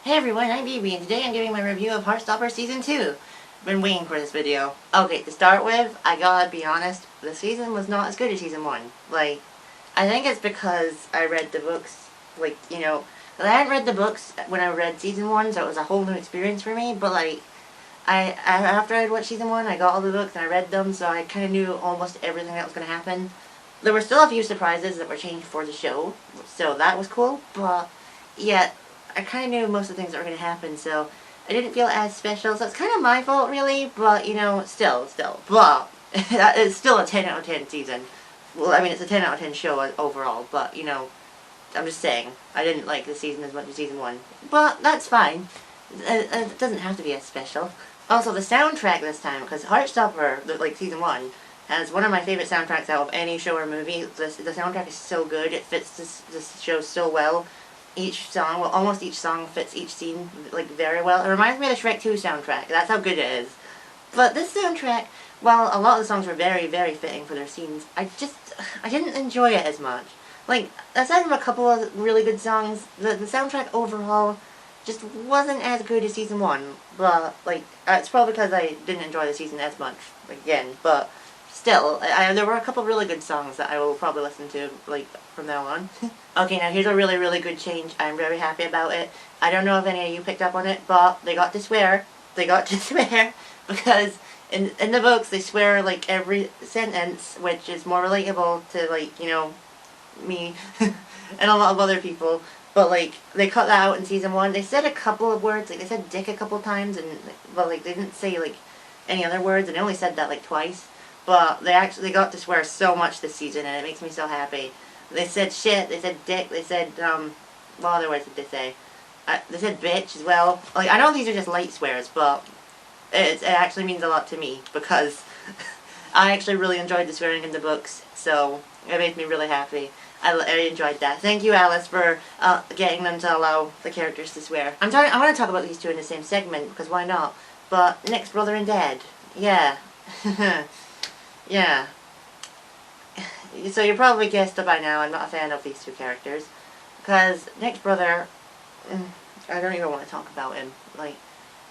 Hey everyone, I'm BB, and today I'm giving my review of Heartstopper Season 2. Been waiting for this video. Okay, to start with, I gotta be honest, the season was not as good as Season 1. Like, I think it's because I read the books, I hadn't read the books when I read Season 1, so it was a whole new experience for me, but after I'd watched Season 1, I got all the books and I read them, so I kind of knew almost everything that was going to happen. There were still a few surprises that were changed for the show, so that was cool, but yet I kind of knew most of the things that were going to happen, so I didn't feel as special, so it's kind of my fault, really, but, still, but it's still a 10 out of 10 season. Well, I mean, it's a 10 out of 10 show overall, but, I'm just saying, I didn't like this season as much as Season 1, but that's fine. It doesn't have to be as special. Also, the soundtrack this time, because Heartstopper, like Season 1, has one of my favorite soundtracks out of any show or movie. The soundtrack is so good, it fits this show so well. Each song, well, almost each song fits each scene, like, very well. It reminds me of the Shrek 2 soundtrack, that's how good it is. But this soundtrack, while a lot of the songs were very, very fitting for their scenes, I didn't enjoy it as much. Like, aside from a couple of really good songs, the soundtrack overall just wasn't as good as Season 1, but, it's probably because I didn't enjoy the season as much, again, but still, there were a couple really good songs that I will probably listen to, from now on. Okay, now here's a really, really good change. I'm very happy about it. I don't know if any of you picked up on it, but they got to swear. They got to swear, because in the books, they swear, every sentence, which is more relatable to, me and a lot of other people. But, they cut that out in Season 1. They said a couple of words, they said dick a couple times, but, they didn't say, any other words, and they only said that, twice. But they got to swear so much this season, and it makes me so happy. They said shit, they said dick, they said, what other words did they say? They said bitch as well. I know these are just light swears, but it actually means a lot to me, because I actually really enjoyed the swearing in the books, so it made me really happy. I enjoyed that. Thank you, Alice, for getting them to allow the characters to swear. I want to talk about these two in the same segment, because why not? But Nick's brother and dad. Yeah. Yeah. So you probably guessed it by now, I'm not a fan of these two characters. Because Nick's brother, I don't even want to talk about him.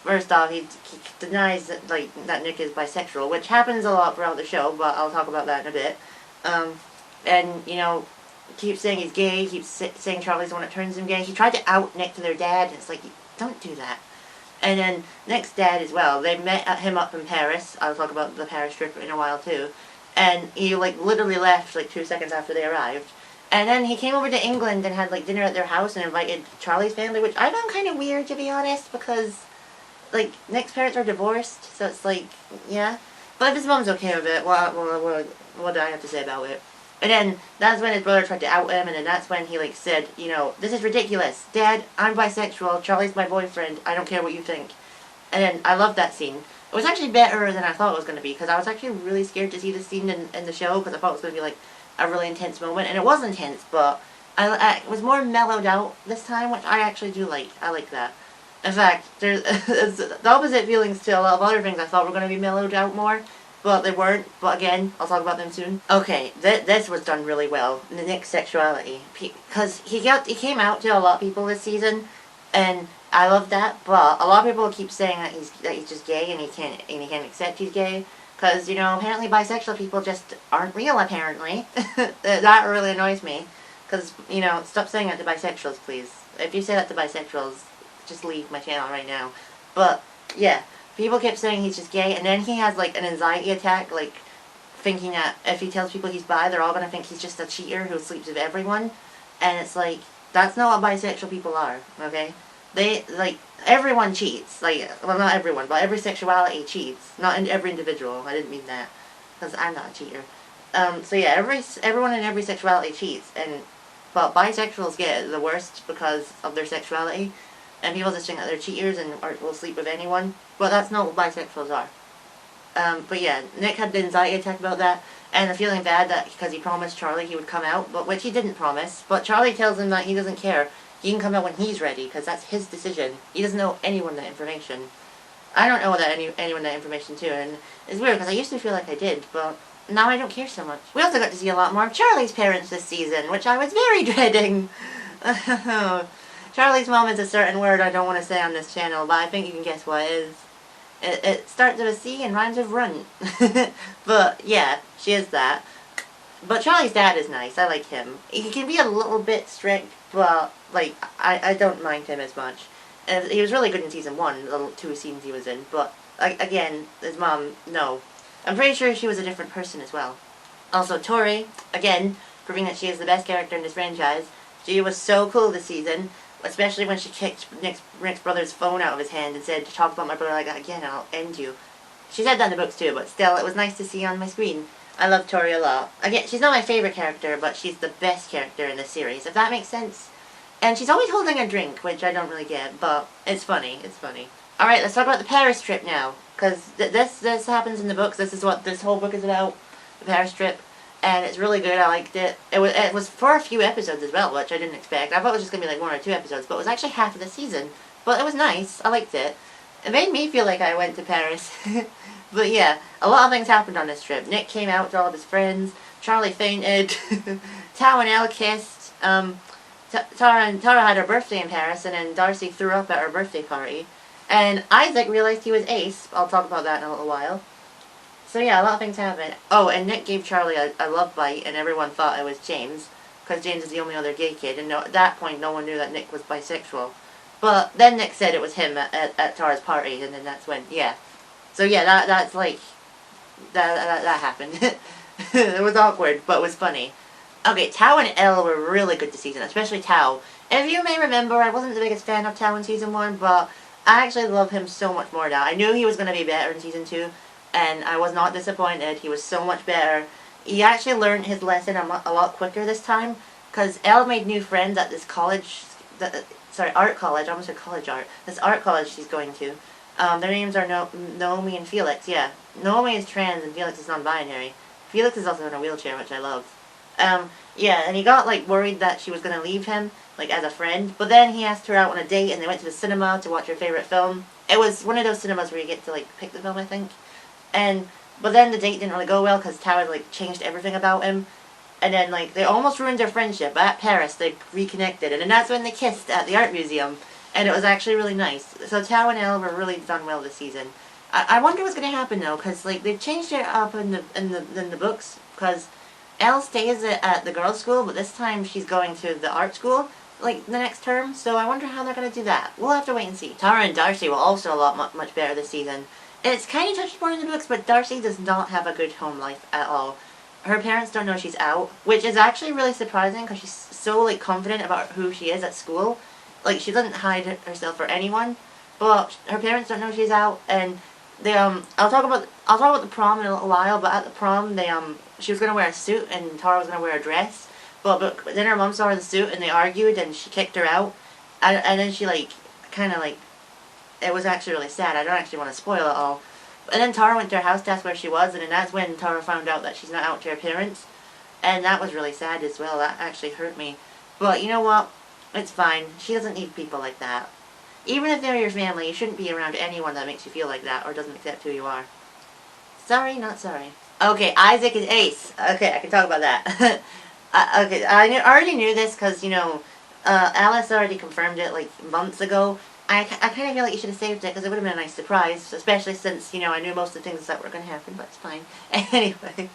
First off, he denies that Nick is bisexual, which happens a lot throughout the show, but I'll talk about that in a bit. And, keeps saying he's gay, keeps saying Charlie's the one that turns him gay. He tried to out Nick to their dad, and it's don't do that. And then Nick's dad as well, they met him up in Paris. I'll talk about the Paris trip in a while too. And he literally left 2 seconds after they arrived. And then he came over to England and had dinner at their house and invited Charlie's family, which I found kind of weird, to be honest, because Nick's parents are divorced, so it's yeah. But if his mom's okay with it, what do I have to say about it? And then that's when his brother tried to out him, and then that's when he said, this is ridiculous. Dad, I'm bisexual. Charlie's my boyfriend. I don't care what you think. And then I loved that scene. It was actually better than I thought it was going to be, because I was actually really scared to see this scene in the show, because I thought it was going to be a really intense moment, and it was intense, but I was more mellowed out this time, which I actually do like. I like that. In fact, there's the opposite feelings to a lot of other things I thought were going to be mellowed out more. But they weren't, but again, I'll talk about them soon. Okay, this was done really well, Nick's sexuality. Because he came out to a lot of people this season, and I love that, but a lot of people keep saying that he's just gay, and he can't accept he's gay. Because, apparently bisexual people just aren't real, apparently. That really annoys me. Because, stop saying that to bisexuals, please. If you say that to bisexuals, just leave my channel right now. But, yeah. People kept saying he's just gay, and then he has, an anxiety attack, thinking that if he tells people he's bi, they're all going to think he's just a cheater who sleeps with everyone. And it's that's not what bisexual people are, okay? They, everyone cheats. Well, not everyone, but every sexuality cheats. Not every individual. I didn't mean that, because I'm not a cheater. So yeah, everyone in every sexuality cheats, but bisexuals get the worst because of their sexuality. And people just think that they're cheaters and will sleep with anyone. But that's not what bisexuals are. But yeah, Nick had the anxiety attack about that. And the feeling bad that because he promised Charlie he would come out. Which he didn't promise. But Charlie tells him that he doesn't care. He can come out when he's ready. Because that's his decision. He doesn't know anyone that information. I don't know anyone that information too. And it's weird because I used to feel like I did. But now I don't care so much. We also got to see a lot more of Charlie's parents this season. Which I was very dreading. Charlie's mom is a certain word I don't want to say on this channel, but I think you can guess what it is. It starts with a C and rhymes with run. But yeah, she is that. But Charlie's dad is nice. I like him. He can be a little bit strict, but like I don't mind him as much. And he was really good in season 1, the 2 scenes he was in. But again, his mom, no. I'm pretty sure she was a different person as well. Also, Tori, again, proving that she is the best character in this franchise. She was so cool this season, especially when she kicked Nick's brother's phone out of his hand and said, "Talk about my brother like that again, I'll end you." She said that in the books too, but still, it was nice to see on my screen. I love Tori a lot. Again, she's not my favorite character, but she's the best character in the series, if that makes sense. And she's always holding a drink, which I don't really get, but it's funny. It's funny. Alright, let's talk about the Paris trip now. Because this happens in the books. This is what this whole book is about. The Paris trip. And it's really good. I liked it. It was for a few episodes as well, which I didn't expect. I thought it was just going to be like 1 or 2 episodes, but it was actually half of the season. But it was nice. I liked it. It made me feel like I went to Paris. But yeah, a lot of things happened on this trip. Nick came out to all of his friends. Charlie fainted. Tao and Elle kissed. Tara had her birthday in Paris, and then Darcy threw up at her birthday party. And Isaac realized he was ace. I'll talk about that in a little while. So yeah, a lot of things happened. Oh, and Nick gave Charlie a love bite, and everyone thought it was James, because James is the only other gay kid, and at that point no one knew that Nick was bisexual. But then Nick said it was him at Tara's party, and then that's when, yeah. So yeah, that's like, that happened. It was awkward, but it was funny. Okay, Tao and Elle were really good this season, especially Tao. If you may remember, I wasn't the biggest fan of Tao in season 1, but I actually love him so much more now. I knew he was going to be better in season 2, and I was not disappointed. He was so much better. He actually learned his lesson a lot quicker this time, because Elle made new friends at this college, art college, I almost said college art, this art college she's going to. Their names are Naomi and Felix, yeah. Naomi is trans and Felix is non-binary. Felix is also in a wheelchair, which I love. Yeah, and he got, like, worried that she was going to leave him, like, as a friend. But then he asked her out on a date, and they went to the cinema to watch her favorite film. It was one of those cinemas where you get to, like, pick the film, I think. But then the date didn't really go well, because Tao had, like, changed everything about him. And then, like, they almost ruined their friendship. At Paris, they reconnected, and then that's when they kissed at the art museum. And it was actually really nice. So Tao and Elle were really done well this season. I wonder what's going to happen, though, because, like, they've changed it up in the books, because Elle stays at the girls' school, but this time she's going to the art school, like, the next term, so I wonder how they're going to do that. We'll have to wait and see. Tara and Darcy were also a lot much better this season. It's kind of touched upon in the books, but Darcy does not have a good home life at all. Her parents don't know she's out, which is actually really surprising, because she's so, like, confident about who she is at school. Like, she doesn't hide herself for anyone, but her parents don't know she's out, and they, I'll talk about the prom in a little while, but at the prom, she was going to wear a suit, and Tara was going to wear a dress, but then her mom saw her in the suit, and they argued, and she kicked her out, and then she, like, kind of, like, it was actually really sad. I don't actually want to spoil it all. And then Tara went to her house to ask where she was, and then that's when Tara found out that she's not out to her parents, and that was really sad as well. That actually hurt me. But you know what? It's fine. She doesn't need people like that. Even if they're your family, you shouldn't be around anyone that makes you feel like that or doesn't accept who you are. Sorry, not sorry. Okay, Isaac is ace. Okay, I can talk about that. Okay, I already knew this because, you know, Alice already confirmed it like months ago. I kind of feel like you should have saved it because it would have been a nice surprise, especially since, you know, I knew most of the things that were going to happen, but it's fine. Anyway,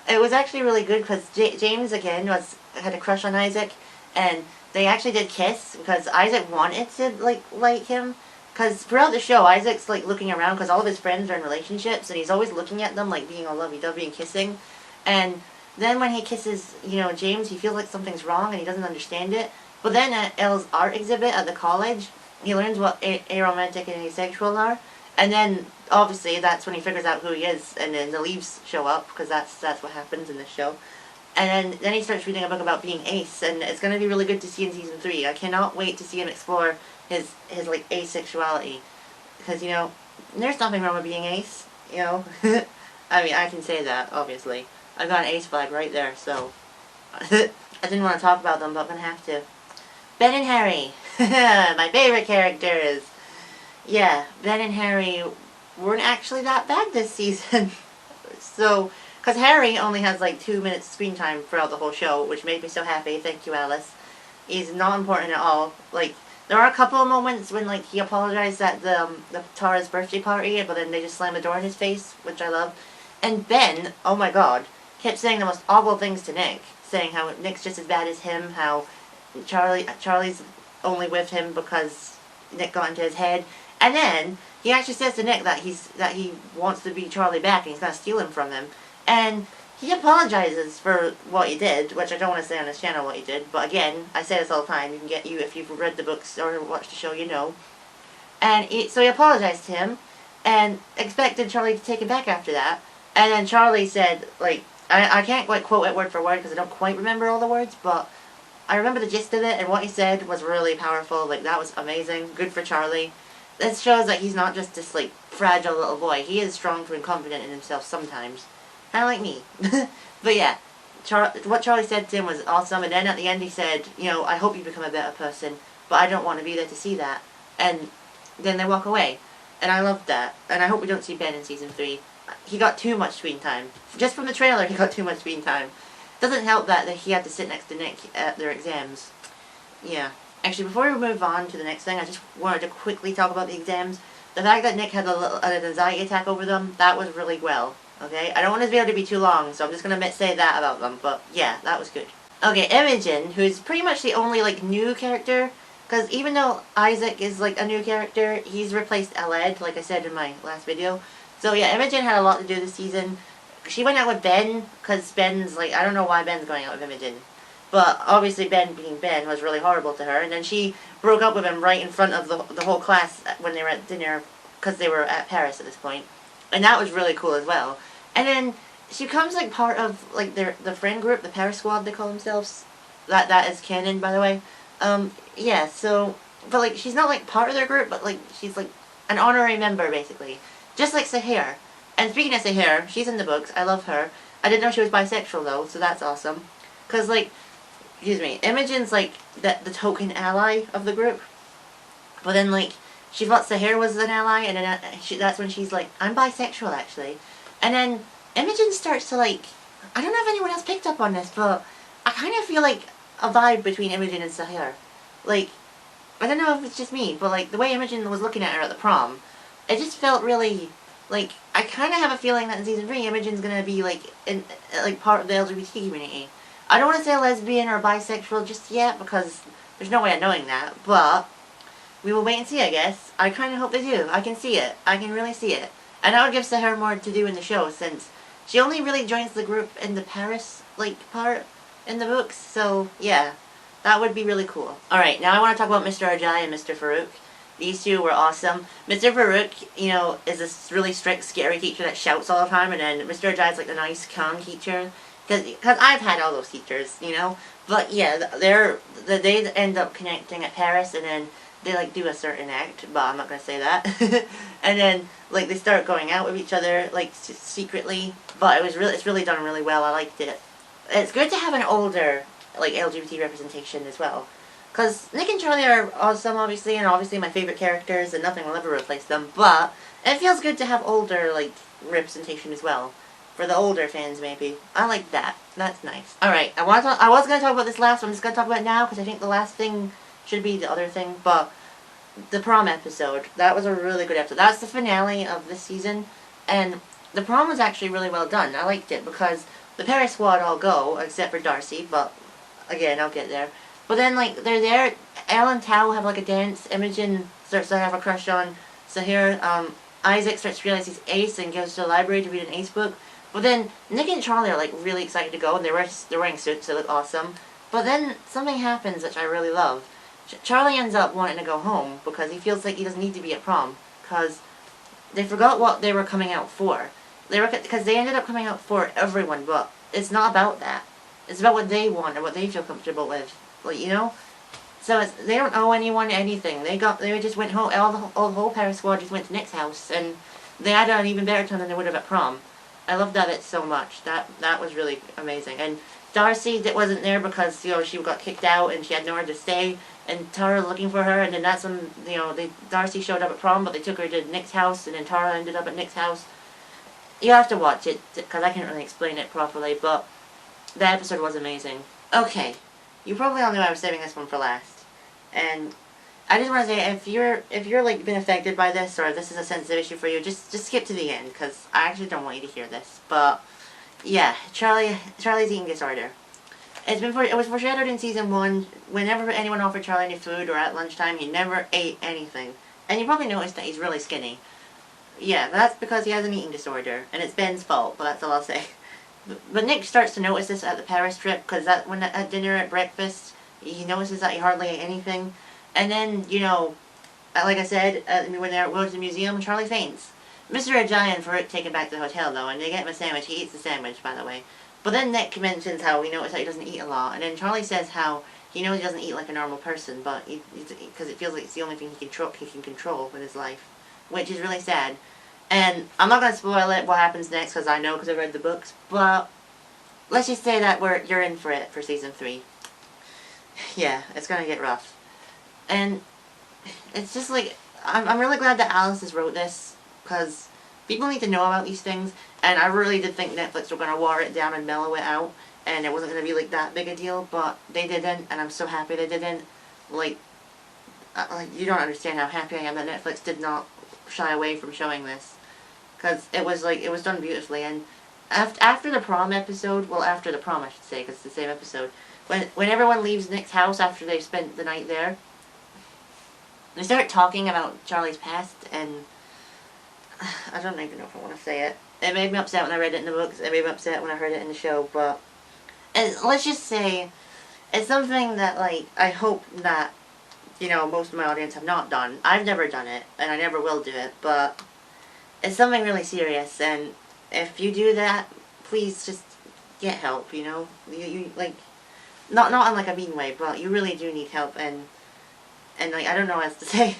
it was actually really good because James, again, had a crush on Isaac, and they actually did kiss because Isaac wanted to, like him. Because throughout the show, Isaac's, like, looking around because all of his friends are in relationships, and he's always looking at them, like, being all lovey-dovey and kissing. And then when he kisses, you know, James, he feels like something's wrong and he doesn't understand it. But then at Elle's art exhibit at the college, he learns what aromantic and asexual are. And then, obviously, that's when he figures out who he is, and then the leaves show up, because that's what happens in this show. And then he starts reading a book about being ace, and it's going to be really good to see in season 3. I cannot wait to see him explore his like, asexuality. Because, you know, there's nothing wrong with being ace, you know. I mean, I can say that, obviously. I've got an ace flag right there, so. I didn't want to talk about them, but I'm going to have to. Ben and Harry. My favorite characters. Yeah, Ben and Harry weren't actually that bad this season. So, because Harry only has like 2 minutes screen time throughout the whole show, which made me so happy. Thank you, Alice. He's not important at all. Like, There are a couple of moments when like he apologized at the Tara's birthday party, but then they just slammed the door in his face, which I love. And Ben, oh my god, kept saying the most awful things to Nick, saying how Nick's just as bad as him, how Charlie's only with him because Nick got into his head, and then he actually says to Nick that he wants to be Charlie back and he's gonna steal him from him, and he apologizes for what he did, which I don't want to say on this channel what he did, but again, I say this all the time, if you've read the books or watched the show, you know. And so he apologized to him, and expected Charlie to take him back after that, and then Charlie said, like, I can't quite quote it word for word because I don't quite remember all the words, but I remember the gist of it, and what he said was really powerful, like, that was amazing, good for Charlie. This shows that he's not just this, like, fragile little boy, he is strong and confident in himself sometimes. Kind of like me. But yeah, what Charlie said to him was awesome, and then at the end he said, you know, I hope you become a better person, but I don't want to be there to see that. And then they walk away. And I loved that. And I hope we don't see Ben in Season 3. He got too much screen time. Just from the trailer, he got too much screen time. Doesn't help that he had to sit next to Nick at their exams. Yeah. Actually, before we move on to the next thing, I just wanted to quickly talk about the exams. The fact that Nick had an anxiety attack over them, that was really well. Okay, I don't want this video to be too long, so I'm just gonna say that about them, but yeah, that was good. Okay, Imogen, who's pretty much the only, like, new character, because even though Isaac is, like, a new character, he's replaced Aled, like I said in my last video. So yeah, Imogen had a lot to do this season. She went out with Ben, because Ben's, like, I don't know why Ben's going out with Imogen. But obviously Ben, being Ben, was really horrible to her, and then she broke up with him right in front of the whole class when they were at dinner, because they were at Paris at this point. And that was really cool as well. And then she becomes like part of like the friend group, the Paris Squad they call themselves. That is canon, by the way. Yeah. So, but like she's not like part of their group, but like she's like an honorary member basically, just like Sahir. And speaking of Sahir, she's in the books. I love her. I didn't know she was bisexual though, so that's awesome. Cause like, excuse me, Imogen's like the token ally of the group. But then like she thought Sahir was an ally, and then that's when she's like, I'm bisexual actually. And then Imogen starts to like, I don't know if anyone else picked up on this, but I kind of feel like a vibe between Imogen and Sahir. Like, I don't know if it's just me, but like the way Imogen was looking at her at the prom, it just felt really, like, I kind of have a feeling that in Season 3 Imogen's going to be like, part of the LGBT community. I don't want to say lesbian or bisexual just yet, because there's no way of knowing that, but we will wait and see, I guess. I kind of hope they do. I can see it. I can really see it. And that would give Sahir more to do in the show, since she only really joins the group in the Paris, like, part in the books. So, yeah, that would be really cool. Alright, now I want to talk about Mr. Ajay and Mr. Farouk. These two were awesome. Mr. Farouk, you know, is this really strict, scary teacher that shouts all the time, and then Mr. Ajay is like the nice, calm teacher. Because I've had all those teachers, you know. But, yeah, they end up connecting at Paris, and then they like do a certain act, but I'm not gonna say that. And then like they start going out with each other like secretly. But it's really done really well. I liked it. It's good to have an older like LGBT representation as well, because Nick and Charlie are awesome, obviously, and obviously my favorite characters, and nothing will ever replace them. But it feels good to have older like representation as well. For the older fans, maybe. I like that. That's nice. Alright, I was going to talk about this last one. I'm just going to talk about it now, because I think the last thing should be the other thing, but the prom episode, that was a really good episode. That's the finale of this season, and the prom was actually really well done. I liked it, because the Paris Squad all go, except for Darcy, but again, I'll get there. But then, like, they're there, Elle and Tao have, like, a dance, Imogen starts to have a crush on Sahir, Isaac starts to realize he's ace and goes to the library to read an ace book. But then Nick and Charlie are like really excited to go, and they're wearing suits, they look awesome. But then something happens which I really love. Charlie ends up wanting to go home because he feels like he doesn't need to be at prom, because they forgot what they were coming out for. Because they ended up coming out for everyone, but it's not about that. It's about what they want or what they feel comfortable with, like, you know. So they don't owe anyone anything. They just went home. All the whole Paris Squad just went to Nick's house, and they had an even better time than they would have at prom. I loved that so much. That was really amazing. And Darcy wasn't there because, you know, she got kicked out and she had nowhere to stay, and Tara was looking for her, and then that's when, you know, Darcy showed up at prom, but they took her to Nick's house, and then Tara ended up at Nick's house. You have to watch it, because I can't really explain it properly, but the episode was amazing. Okay, you probably all knew I was saving this one for last, and I just want to say, if you're like been affected by this, or if this is a sensitive issue for you, just skip to the end, because I actually don't want you to hear this. But yeah, Charlie's eating disorder. It was foreshadowed in season 1. Whenever anyone offered Charlie any food or at lunchtime, he never ate anything. And you probably noticed that he's really skinny. Yeah, that's because he has an eating disorder, and it's Ben's fault. But that's all I'll say. But Nick starts to notice this at the Paris trip, because when at dinner at breakfast, he notices that he hardly ate anything. And then, you know, like I said, when they're going to the museum, Charlie faints. Mr. Ajayan for it taken back to the hotel, though, and they get him a sandwich. He eats the sandwich, by the way. But then Nick mentions how we notice that he doesn't eat a lot, and then Charlie says how he knows he doesn't eat like a normal person, but because it feels like it's the only thing he can control in his life, which is really sad. And I'm not gonna spoil it what happens next, because I know, because I read the books. But let's just say that you're in for it for season 3. Yeah, it's gonna get rough, and it's just like I'm really glad that Alice has wrote this, because people need to know about these things. And I really did think Netflix were going to water it down and mellow it out, and it wasn't going to be like that big a deal, but they didn't, and I'm so happy they didn't. Like, you don't understand how happy I am that Netflix did not shy away from showing this, because it was done beautifully. And after the prom episode, well, after the prom I should say, because it's the same episode, when everyone leaves Nick's house after they've spent the night there, they start talking about Charlie's past, and I don't even know if I want to say it. It made me upset when I read it in the books. It made me upset when I heard it in the show. But let's just say it's something that, like, I hope that, you know, most of my audience have not done. I've never done it, and I never will do it. But it's something really serious, and if you do that, please just get help. You know, you like not in like a mean way, but you really do need help. And like, I don't know what else to say.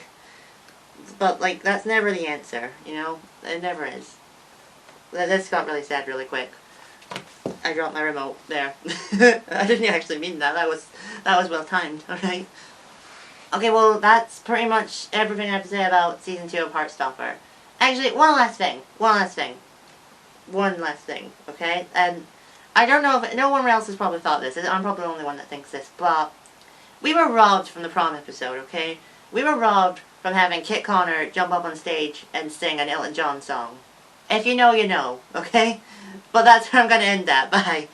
But, like, that's never the answer, you know? It never is. This got really sad really quick. I dropped my remote there. I didn't actually mean that. That was well timed, alright? Okay, well, that's pretty much everything I have to say about Season 2 of Heartstopper. Actually, one last thing, okay? And I don't know if... No one else has probably thought this. I'm probably the only one that thinks this, but we were robbed from the prom episode, okay? We were robbed from having Kit Connor jump up on stage and sing an Elton John song. If you know, you know, okay? But that's where I'm going to end that. Bye.